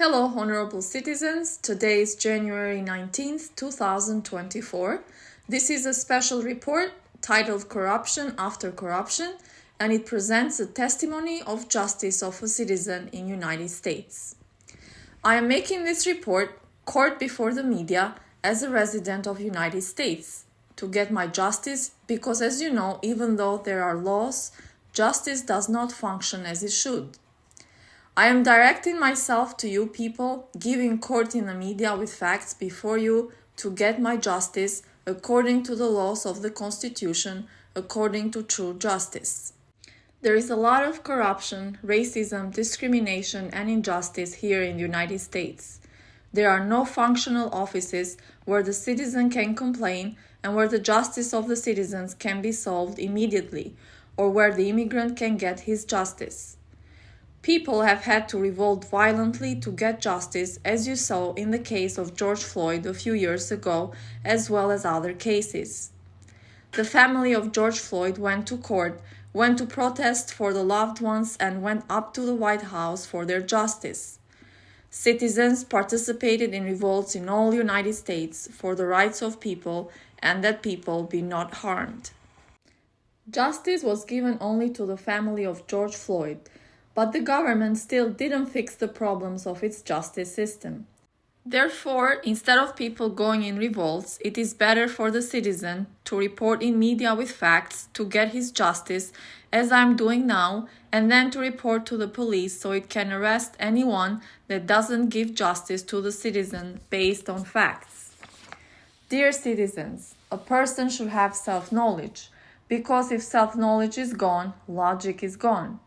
Hello, honorable citizens. Today is January 19th, 2024. This is a special report titled Corruption After Corruption, and it presents a testimony of justice of a citizen in United States. I am making this report, court before the media, as a resident of United States, to get my justice because, as you know, even though there are laws, justice does not function as it should. I am directing myself to you people, giving court in the media with facts before you to get my justice according to the laws of the Constitution, according to true justice. There is a lot of corruption, racism, discrimination, and injustice here in the United States. There are no functional offices where the citizen can complain and where the justice of the citizens can be solved immediately, or where the immigrant can get his justice. People have had to revolt violently to get justice, as you saw in the case of George Floyd a few years ago, as well as other cases. The family of George Floyd went to court, went to protest for the loved ones, and went up to the White House for their justice. Citizens participated in revolts in all United States for the rights of people and that people be not harmed. Justice was given only to the family of George Floyd, but the government still didn't fix the problems of its justice system. Therefore, instead of people going in revolts, it is better for the citizen to report in media with facts to get his justice, as I'm doing now, and then to report to the police so it can arrest anyone that doesn't give justice to the citizen based on facts. Dear citizens, a person should have self-knowledge, because if self-knowledge is gone, logic is gone.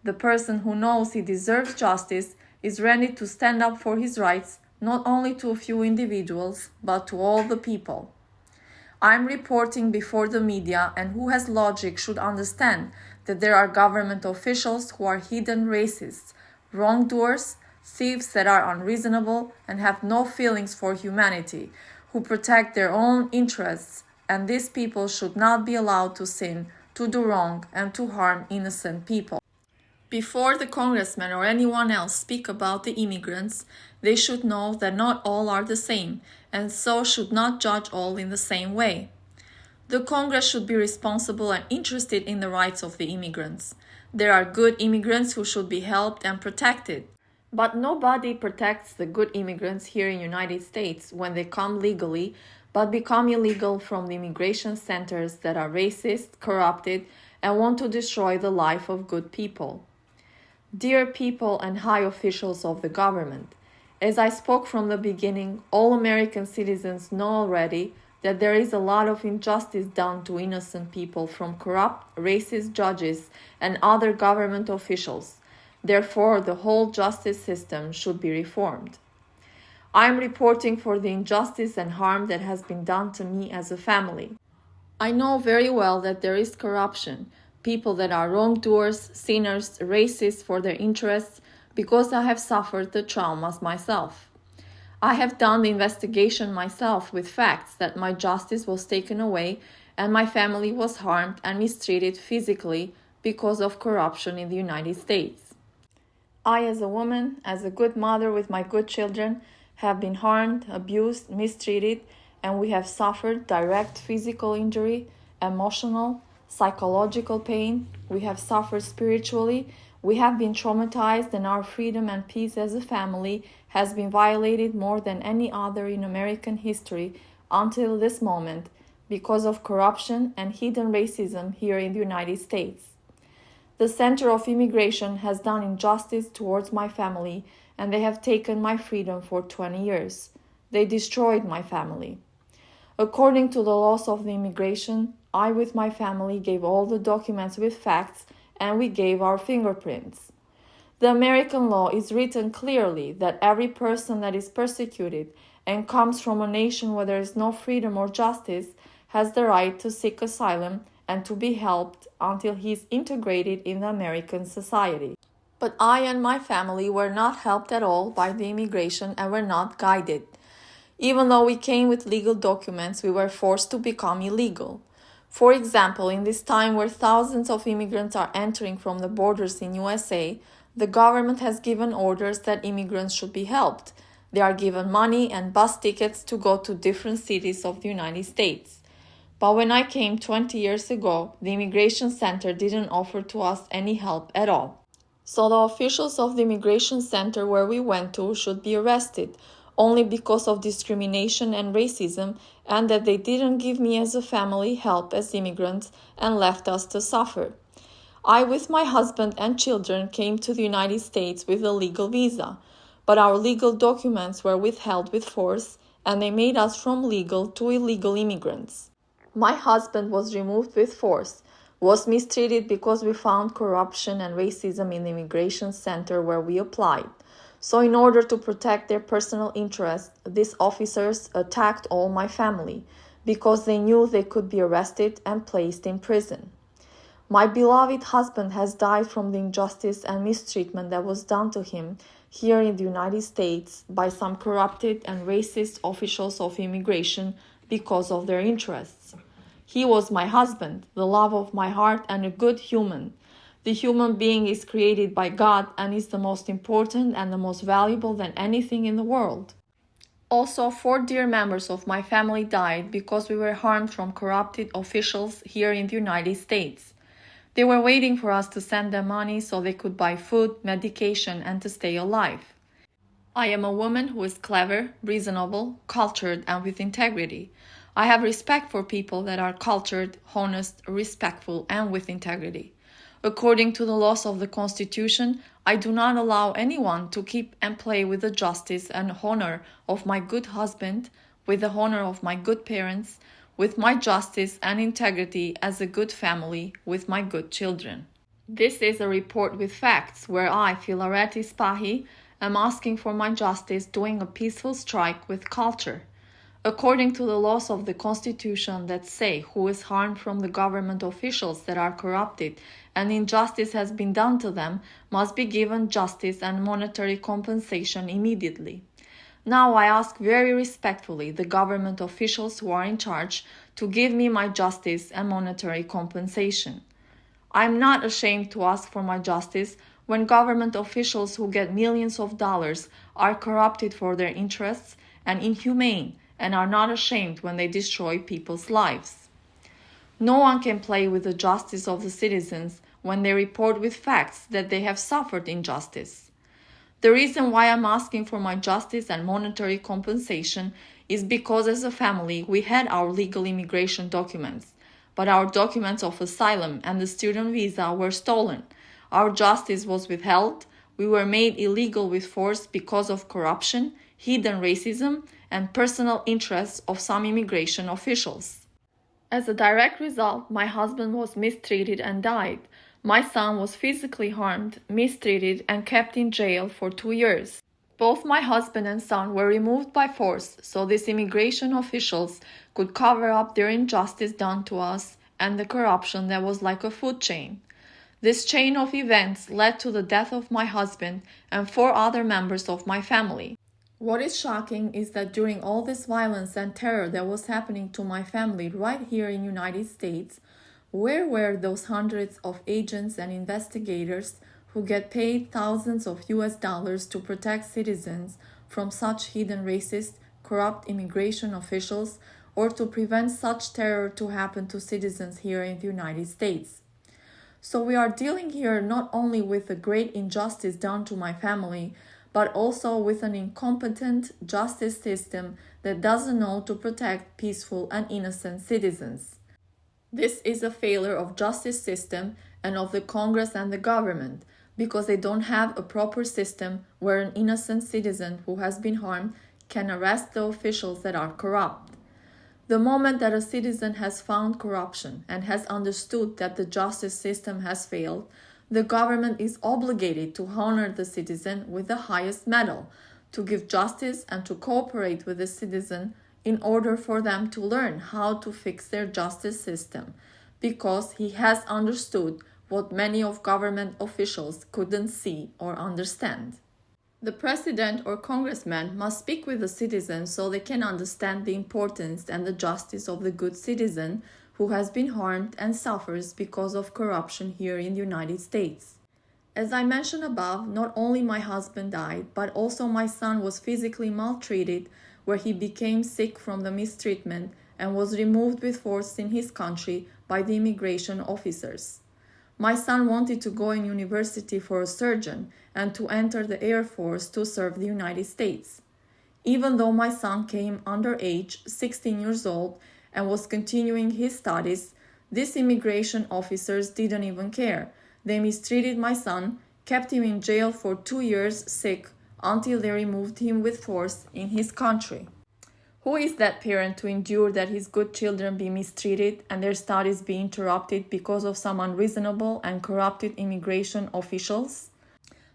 The person who knows he deserves justice is ready to stand up for his rights, not only to a few individuals, but to all the people. I'm reporting before the media, and who has logic should understand that there are government officials who are hidden racists, wrongdoers, thieves that are unreasonable and have no feelings for humanity, who protect their own interests, and these people should not be allowed to sin, to do wrong, and to harm innocent people. Before the congressman or anyone else speak about the immigrants, they should know that not all are the same, and so should not judge all in the same way. The Congress should be responsible and interested in the rights of the immigrants. There are good immigrants who should be helped and protected. But nobody protects the good immigrants here in the United States when they come legally, but become illegal from the immigration centers that are racist, corrupted, and want to destroy the life of good people. Dear people and high officials of the government, as I spoke from the beginning, all American citizens know already that there is a lot of injustice done to innocent people from corrupt, racist judges and other government officials. Therefore, the whole justice system should be reformed. I am reporting for the injustice and harm that has been done to me as a family. I know very well that there is corruption, people that are wrongdoers, sinners, racist for their interests, because I have suffered the traumas myself. I have done the investigation myself with facts that my justice was taken away and my family was harmed and mistreated physically because of corruption in the United States. I, as a woman, as a good mother with my good children, have been harmed, abused, mistreated, and we have suffered direct physical injury, emotional, psychological pain, we have suffered spiritually, we have been traumatized, and our freedom and peace as a family has been violated more than any other in American history until this moment because of corruption and hidden racism here in the United States. The Center of Immigration has done injustice towards my family, and they have taken my freedom for 20 years. They destroyed my family. According to the laws of the immigration, I with my family gave all the documents with facts, and we gave our fingerprints. The American law is written clearly that every person that is persecuted and comes from a nation where there is no freedom or justice has the right to seek asylum and to be helped until he is integrated in the American society. But I and my family were not helped at all by the immigration and were not guided. Even though we came with legal documents, we were forced to become illegal. For example, in this time where thousands of immigrants are entering from the borders in USA, The government has given orders that immigrants should be helped. They are given money and bus tickets to go to different cities of the United States. But when I came 20 years ago, the immigration center didn't offer to us any help at all. So the officials of the immigration center where we went to should be arrested only because of discrimination and racism, and that they didn't give me as a family help as immigrants and left us to suffer. I, with my husband and children, came to the United States with a legal visa, but our legal documents were withheld with force, and they made us from legal to illegal immigrants. My husband was removed with force, was mistreated because we found corruption and racism in the immigration center where we applied. So in order to protect their personal interests, these officers attacked all my family because they knew they could be arrested and placed in prison. My beloved husband has died from the injustice and mistreatment that was done to him here in the United States by some corrupted and racist officials of immigration because of their interests. He was my husband, the love of my heart, and a good human. The human being is created by God and is the most important and the most valuable than anything in the world. Also, 4 dear members of my family died because we were harmed from corrupted officials here in the United States. They were waiting for us to send them money so they could buy food, medication, and to stay alive. I am a woman who is clever, reasonable, cultured, and with integrity. I have respect for people that are cultured, honest, respectful, and with integrity. According to the laws of the Constitution, I do not allow anyone to keep and play with the justice and honor of my good husband, with the honor of my good parents, with my justice and integrity as a good family, with my good children. This is a report with facts where I, Filareti Spahi, am asking for my justice doing a peaceful strike with culture. According to the laws of the Constitution that say who is harmed from the government officials that are corrupted and injustice has been done to them must be given justice and monetary compensation immediately. Now I ask very respectfully the government officials who are in charge to give me my justice and monetary compensation. I am not ashamed to ask for my justice when government officials who get millions of dollars are corrupted for their interests and inhumane and are not ashamed when they destroy people's lives. No one can play with the justice of the citizens when they report with facts that they have suffered injustice. The reason why I'm asking for my justice and monetary compensation is because as a family we had our legal immigration documents, but our documents of asylum and the student visa were stolen. Our justice was withheld, we were made illegal with force because of corruption, hidden racism, and personal interests of some immigration officials. As a direct result, my husband was mistreated and died. My son was physically harmed, mistreated, and kept in jail for 2 years. Both my husband and son were removed by force, so these immigration officials could cover up their injustice done to us and the corruption that was like a food chain. This chain of events led to the death of my husband and 4 other members of my family. What is shocking is that during all this violence and terror that was happening to my family right here in the United States, where were those hundreds of agents and investigators who get paid thousands of US dollars to protect citizens from such hidden racist, corrupt immigration officials or to prevent such terror to happen to citizens here in the United States? So we are dealing here not only with a great injustice done to my family, but also with an incompetent justice system that doesn't know to protect peaceful and innocent citizens. This is a failure of justice system and of the Congress and the government because they don't have a proper system where an innocent citizen who has been harmed can arrest the officials that are corrupt. The moment that a citizen has found corruption and has understood that the justice system has failed, the government is obligated to honor the citizen with the highest medal, to give justice and to cooperate with the citizen in order for them to learn how to fix their justice system, because he has understood what many of government officials couldn't see or understand. The president or congressman must speak with the citizens so they can understand the importance and the justice of the good citizen who has been harmed and suffers because of corruption here in the United States. As I mentioned above, not only my husband died, but also my son was physically maltreated, where he became sick from the mistreatment and was removed with force in his country by the immigration officers. My son wanted to go in university for a surgeon and to enter the Air Force to serve the United States. Even though my son came under age, 16 years old, and was continuing his studies, these immigration officers didn't even care. They mistreated my son, kept him in jail for 2 years sick, until they removed him with force in his country. Who is that parent to endure that his good children be mistreated and their studies be interrupted because of some unreasonable and corrupted immigration officials?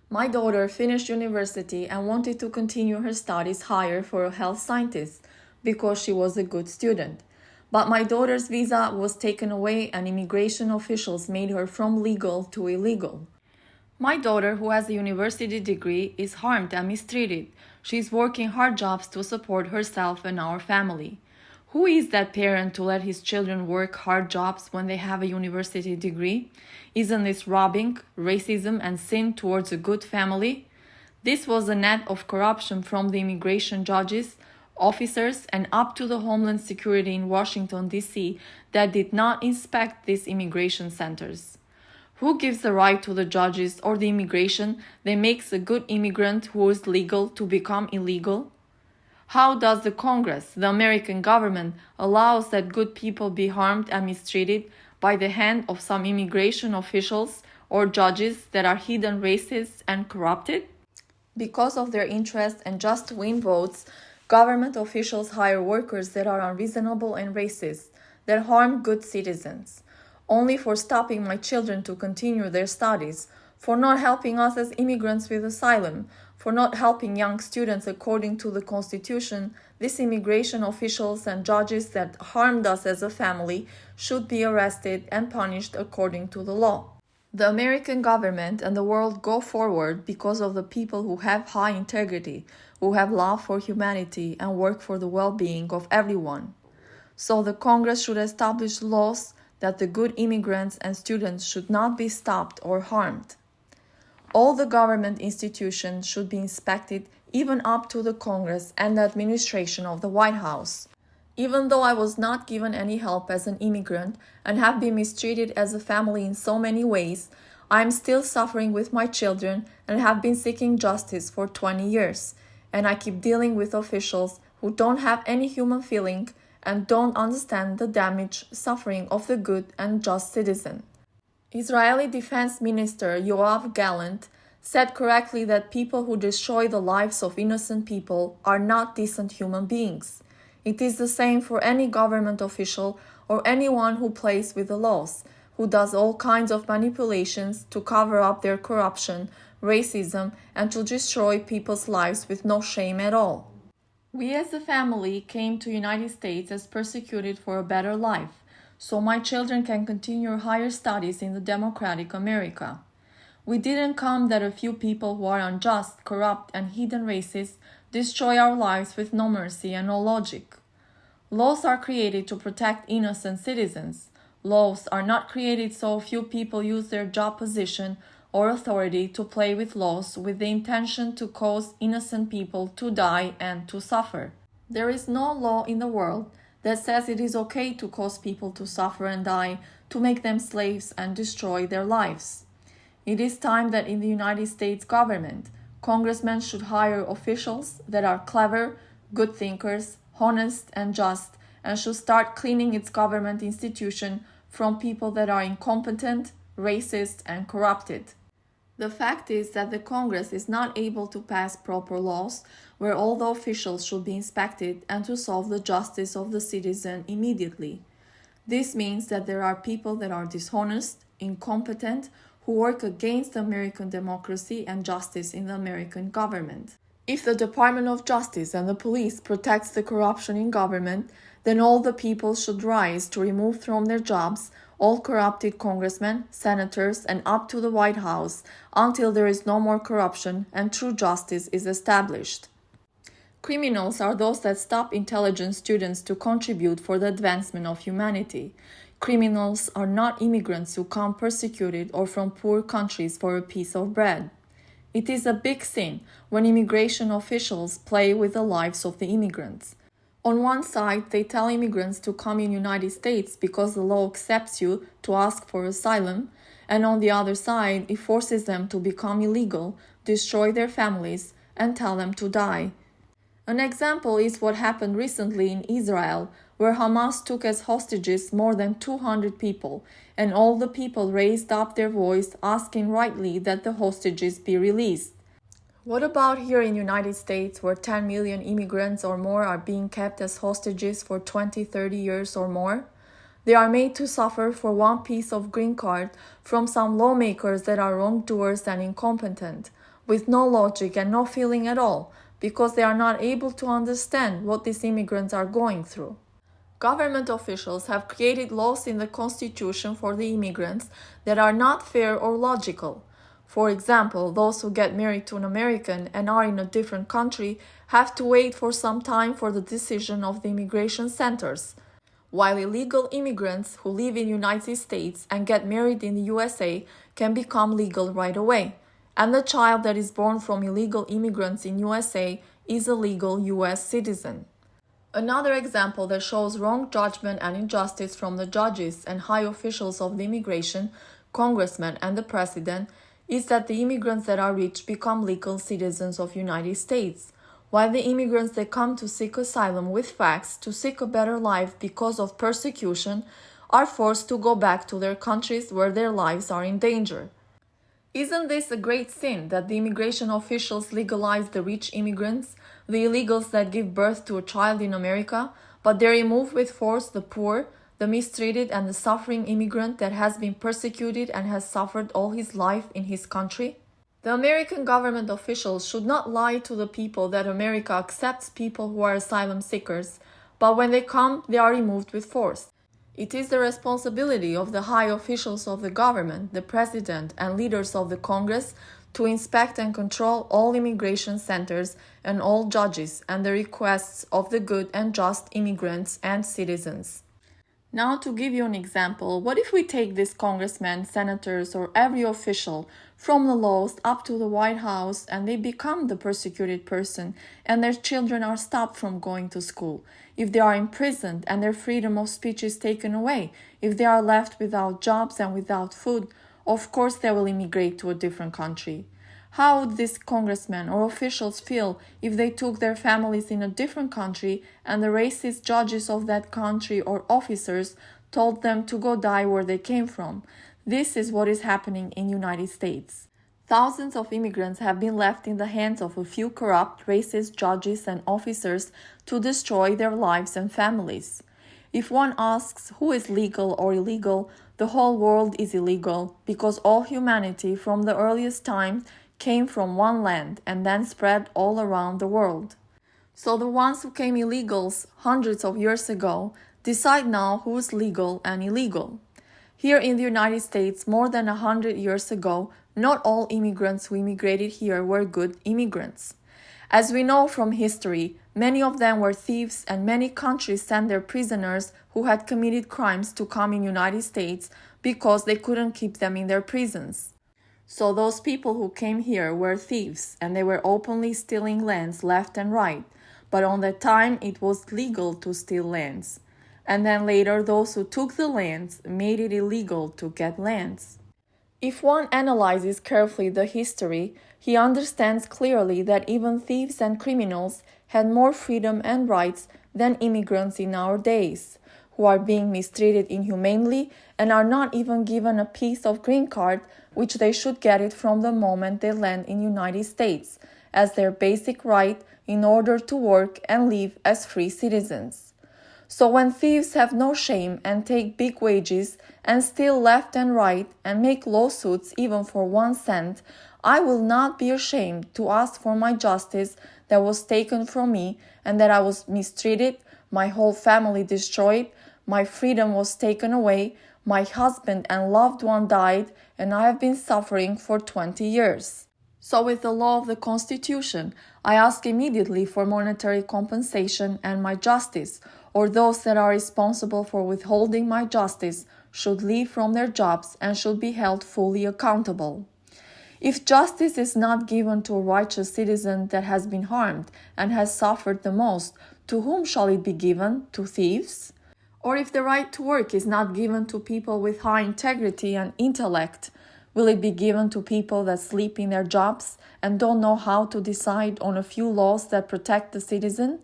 My daughter finished university and wanted to continue her studies higher for a health scientist because she was a good student. But my daughter's visa was taken away and immigration officials made her from legal to illegal. My daughter, who has a university degree, is harmed and mistreated. She is working hard jobs to support herself and our family. Who is that parent to let his children work hard jobs when they have a university degree? Isn't this robbing, racism, and sin towards a good family? This was a net of corruption from the immigration judges, officers, and up to the Homeland Security in Washington, D.C. that did not inspect these immigration centers. Who gives the right to the judges or the immigration that makes a good immigrant who is legal to become illegal? How does the Congress, the American government, allows that good people be harmed and mistreated by the hand of some immigration officials or judges that are hidden racist and corrupted? Because of their interest and just to win votes, government officials hire workers that are unreasonable and racist, that harm good citizens. Only for stopping my children to continue their studies, for not helping us as immigrants with asylum, for not helping young students according to the Constitution, these immigration officials and judges that harmed us as a family should be arrested and punished according to the law. The American government and the world go forward because of the people who have high integrity, who have love for humanity and work for the well-being of everyone. So the Congress should establish laws that the good immigrants and students should not be stopped or harmed. All the government institutions should be inspected, even up to the Congress and the administration of the White House. Even though I was not given any help as an immigrant and have been mistreated as a family in so many ways, I am still suffering with my children and have been seeking justice for 20 years. And I keep dealing with officials who don't have any human feeling and don't understand the damage suffering of the good and just citizen. Israeli Defense Minister Yoav Gallant said correctly that people who destroy the lives of innocent people are not decent human beings. It is the same for any government official or anyone who plays with the laws, who does all kinds of manipulations to cover up their corruption, racism, and to destroy people's lives with no shame at all. We as a family came to United States as persecuted for a better life, so my children can continue higher studies in the democratic America. We didn't come that a few people who are unjust, corrupt, and hidden racist destroy our lives with no mercy and no logic. Laws are created to protect innocent citizens. Laws are not created so few people use their job position or authority to play with laws with the intention to cause innocent people to die and to suffer. There is no law in the world that says it is okay to cause people to suffer and die, to make them slaves and destroy their lives. It is time that in the United States government, congressmen should hire officials that are clever, good thinkers, honest and just, and should start cleaning its government institution from people that are incompetent, racist, and corrupted. The fact is that the Congress is not able to pass proper laws where all the officials should be inspected and to solve the justice of the citizen immediately. This means that there are people that are dishonest, incompetent, who work against American democracy and justice in the American government. If the Department of Justice and the police protects the corruption in government, then all the people should rise to remove from their jobs all corrupted congressmen, senators, and up to the White House until there is no more corruption and true justice is established. Criminals are those that stop intelligent students to contribute for the advancement of humanity. Criminals are not immigrants who come persecuted or from poor countries for a piece of bread. It is a big sin when immigration officials play with the lives of the immigrants. On one side, they tell immigrants to come in United States because the law accepts you to ask for asylum, and on the other side, it forces them to become illegal, destroy their families, and tell them to die. An example is what happened recently in Israel, where Hamas took as hostages more than 200 people, and all the people raised up their voice asking rightly that the hostages be released. What about here in United States, where 10 million immigrants or more are being kept as hostages for 20-30 years or more? They are made to suffer for one piece of green card from some lawmakers that are wrongdoers and incompetent, with no logic and no feeling at all, because they are not able to understand what these immigrants are going through. Government officials have created laws in the Constitution for the immigrants that are not fair or logical. For example, those who get married to an American and are in a different country have to wait for some time for the decision of the immigration centers, while illegal immigrants who live in the United States and get married in the USA can become legal right away, and the child that is born from illegal immigrants in USA is a legal US citizen. Another example that shows wrong judgment and injustice from the judges and high officials of the immigration, congressmen, and the president is that the immigrants that are rich become legal citizens of United States, while the immigrants that come to seek asylum with facts to seek a better life because of persecution are forced to go back to their countries where their lives are in danger. Isn't this a great sin that the immigration officials legalize the rich immigrants, the illegals that give birth to a child in America, but they remove with force the poor, the mistreated and the suffering immigrant that has been persecuted and has suffered all his life in his country? The American government officials should not lie to the people that America accepts people who are asylum seekers, but when they come, they are removed with force. It is the responsibility of the high officials of the government, the president, and leaders of the Congress to inspect and control all immigration centers and all judges and the requests of the good and just immigrants and citizens. Now, to give you an example, what if we take these congressmen, senators, or every official from the laws up to the White House and they become the persecuted person and their children are stopped from going to school, if they are imprisoned and their freedom of speech is taken away, if they are left without jobs and without food, of course they will immigrate to a different country. How would these congressmen or officials feel if they took their families in a different country and the racist judges of that country or officers told them to go die where they came from? This is what is happening in the United States. Thousands of immigrants have been left in the hands of a few corrupt, racist judges and officers to destroy their lives and families. If one asks who is legal or illegal, the whole world is illegal because all humanity from the earliest times came from one land and then spread all around the world. So the ones who came illegals hundreds of years ago decide now who is legal and illegal. Here in the United States, more than 100 years ago, not all immigrants who immigrated here were good immigrants. As we know from history, many of them were thieves and many countries sent their prisoners who had committed crimes to come in the United States because they couldn't keep them in their prisons. So those people who came here were thieves and they were openly stealing lands left and right, but on that time it was legal to steal lands. And then later those who took the lands made it illegal to get lands. If one analyzes carefully the history, he understands clearly that even thieves and criminals had more freedom and rights than immigrants in our days, who are being mistreated inhumanely and are not even given a piece of green card, which they should get it from the moment they land in the United States, as their basic right in order to work and live as free citizens. So when thieves have no shame and take big wages and steal left and right and make lawsuits even for 1 cent, I will not be ashamed to ask for my justice that was taken from me and that I was mistreated, my whole family destroyed, my freedom was taken away, my husband and loved one died, and I have been suffering for 20 years. So with the law of the Constitution, I ask immediately for monetary compensation, and my justice, or those that are responsible for withholding my justice, should leave from their jobs and should be held fully accountable. If justice is not given to a righteous citizen that has been harmed and has suffered the most, to whom shall it be given? To thieves? Or if the right to work is not given to people with high integrity and intellect, will it be given to people that sleep in their jobs and don't know how to decide on a few laws that protect the citizen?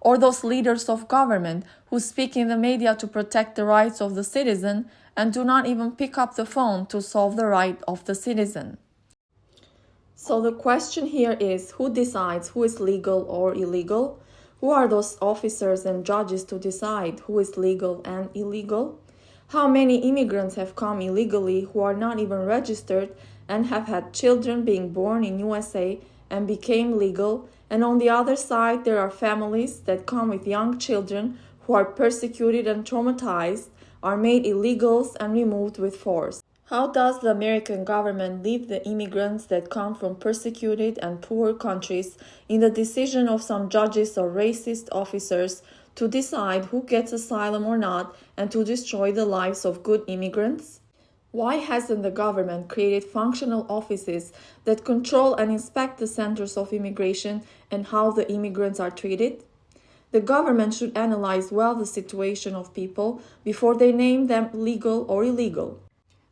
Or those leaders of government who speak in the media to protect the rights of the citizen and do not even pick up the phone to solve the right of the citizen? So the question here is, who decides who is legal or illegal? Who are those officers and judges to decide who is legal and illegal? How many immigrants have come illegally who are not even registered and have had children being born in USA and became legal? And on the other side, there are families that come with young children who are persecuted and traumatized, are made illegals and removed with force. How does the American government leave the immigrants that come from persecuted and poor countries in the decision of some judges or racist officers to decide who gets asylum or not and to destroy the lives of good immigrants? Why hasn't the government created functional offices that control and inspect the centers of immigration and how the immigrants are treated? The government should analyze well the situation of people before they name them legal or illegal.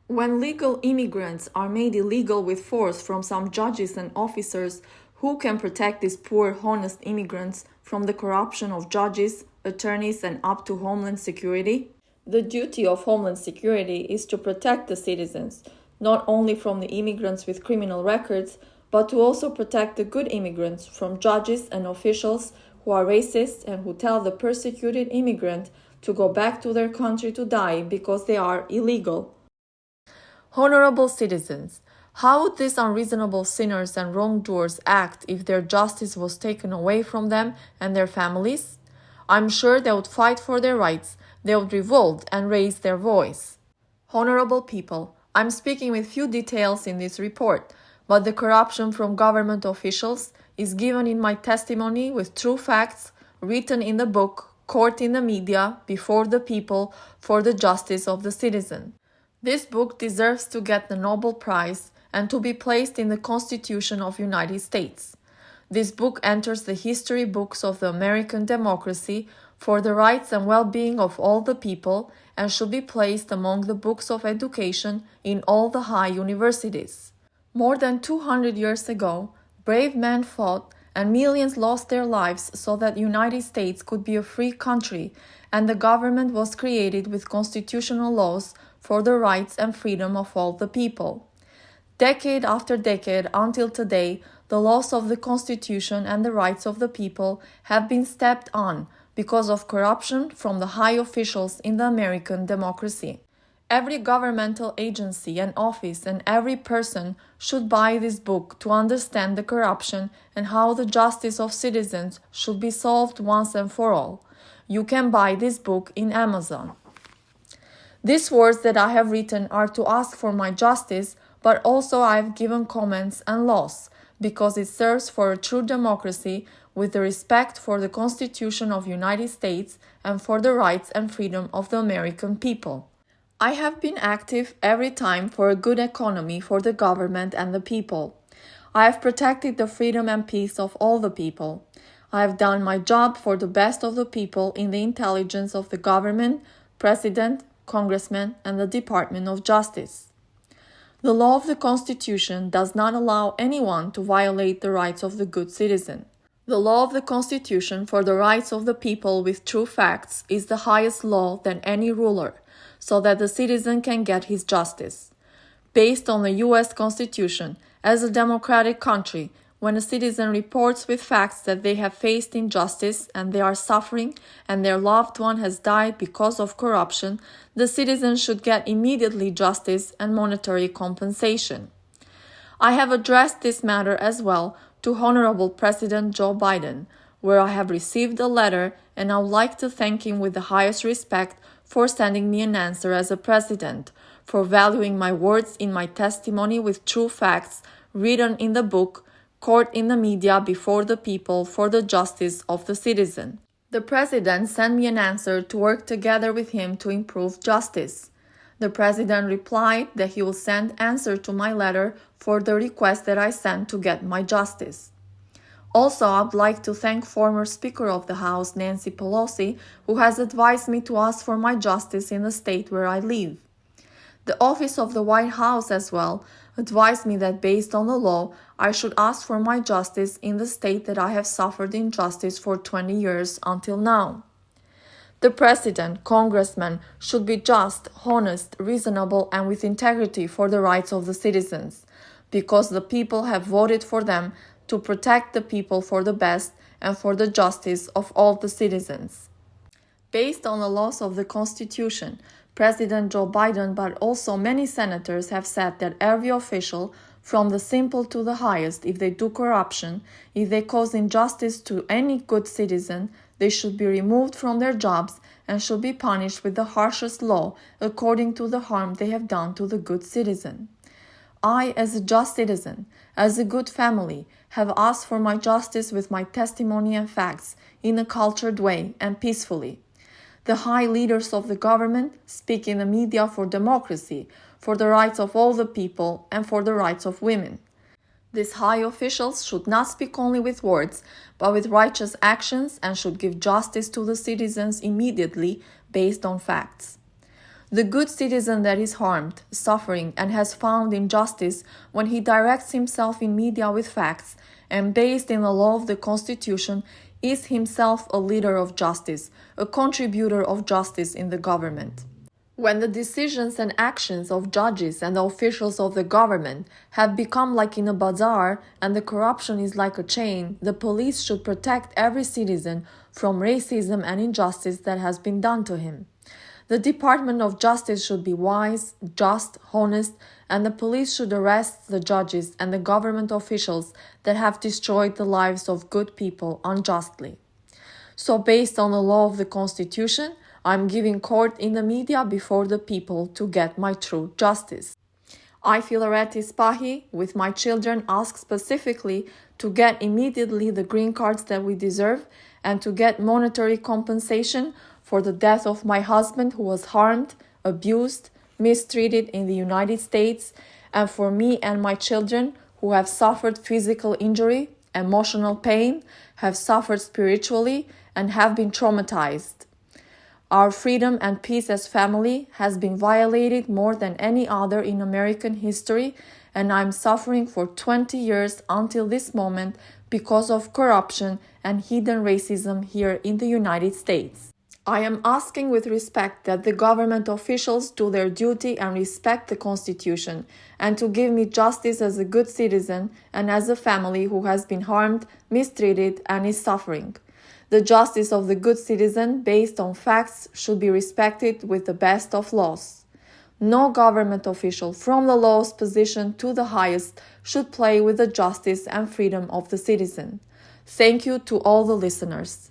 When legal immigrants are made illegal with force from some judges and officers, who can protect these poor, honest immigrants from the corruption of judges, attorneys, and up to Homeland Security? The duty of Homeland Security is to protect the citizens, not only from the immigrants with criminal records, but to also protect the good immigrants from judges and officials who are racist and who tell the persecuted immigrant to go back to their country to die because they are illegal. Honorable citizens, how would these unreasonable sinners and wrongdoers act if their justice was taken away from them and their families? I'm sure they would fight for their rights, they would revolt and raise their voice. Honorable people, I'm speaking with few details in this report, but the corruption from government officials is given in my testimony with true facts, written in the book, Court in the Media, Before the People, for the Justice of the Citizen. This book deserves to get the Nobel Prize and to be placed in the Constitution of the United States. This book enters the history books of the American democracy for the rights and well-being of all the people and should be placed among the books of education in all the high universities. More than 200 years ago, brave men fought and millions lost their lives so that the United States could be a free country, and the government was created with constitutional laws for the rights and freedom of all the people. Decade after decade until today, the laws of the Constitution and the rights of the people have been stepped on because of corruption from the high officials in the American democracy. Every governmental agency and office and every person should buy this book to understand the corruption and how the justice of citizens should be solved once and for all. You can buy this book in Amazon. These words that I have written are to ask for my justice, but also I have given comments and laws, because it serves for a true democracy with the respect for the Constitution of the United States and for the rights and freedom of the American people. I have been active every time for a good economy for the government and the people. I have protected the freedom and peace of all the people. I have done my job for the best of the people in the intelligence of the government, president, congressmen, and the Department of Justice. The law of the Constitution does not allow anyone to violate the rights of the good citizen. The law of the Constitution for the rights of the people with true facts is the highest law than any ruler, so that the citizen can get his justice. Based on the U.S. Constitution, as a democratic country, when a citizen reports with facts that they have faced injustice and they are suffering and their loved one has died because of corruption, the citizen should get immediately justice and monetary compensation. I have addressed this matter as well to Honorable President Joe Biden, where I have received a letter, and I would like to thank him with the highest respect for sending me an answer as a president, for valuing my words in my testimony with true facts, written in the book Court in the Media Before the People for the Justice of the Citizen. The President sent me an answer to work together with him to improve justice. The President replied that he will send answer to my letter for the request that I sent to get my justice. Also, I'd like to thank former Speaker of the House, Nancy Pelosi, who has advised me to ask for my justice in the state where I live. The Office of the White House as well advised me that based on the law, I should ask for my justice in the state that I have suffered injustice for 20 years until now. The President, Congressmen should be just, honest, reasonable, and with integrity for the rights of the citizens, because the people have voted for them to protect the people for the best and for the justice of all the citizens. Based on the laws of the Constitution, President Joe Biden, but also many senators have said that every official, from the simple to the highest, if they do corruption, if they cause injustice to any good citizen, they should be removed from their jobs and should be punished with the harshest law according to the harm they have done to the good citizen. I, as a just citizen, as a good family, have asked for my justice with my testimony and facts in a cultured way and peacefully. The high leaders of the government speak in the media for democracy, for the rights of all the people, and for the rights of women. These high officials should not speak only with words, but with righteous actions, and should give justice to the citizens immediately based on facts. The good citizen that is harmed, suffering, and has found injustice when he directs himself in media with facts and based in the law of the Constitution is himself a leader of justice, a contributor of justice in the government. When the decisions and actions of judges and the officials of the government have become like in a bazaar and the corruption is like a chain, the police should protect every citizen from racism and injustice that has been done to him. The Department of Justice should be wise, just, honest, and the police should arrest the judges and the government officials that have destroyed the lives of good people unjustly. So based on the law of the Constitution, I'm giving court in the media before the people to get my true justice. I, Filarete Spahi, with my children, ask specifically to get immediately the green cards that we deserve and to get monetary compensation for the death of my husband who was harmed, abused, mistreated in the United States, and for me and my children who have suffered physical injury, emotional pain, have suffered spiritually, and have been traumatized. Our freedom and peace as family has been violated more than any other in American history, and I'm suffering for 20 years until this moment because of corruption and hidden racism here in the United States. I am asking with respect that the government officials do their duty and respect the Constitution, and to give me justice as a good citizen and as a family who has been harmed, mistreated, and is suffering. The justice of the good citizen based on facts should be respected with the best of laws. No government official from the lowest position to the highest should play with the justice and freedom of the citizen. Thank you to all the listeners.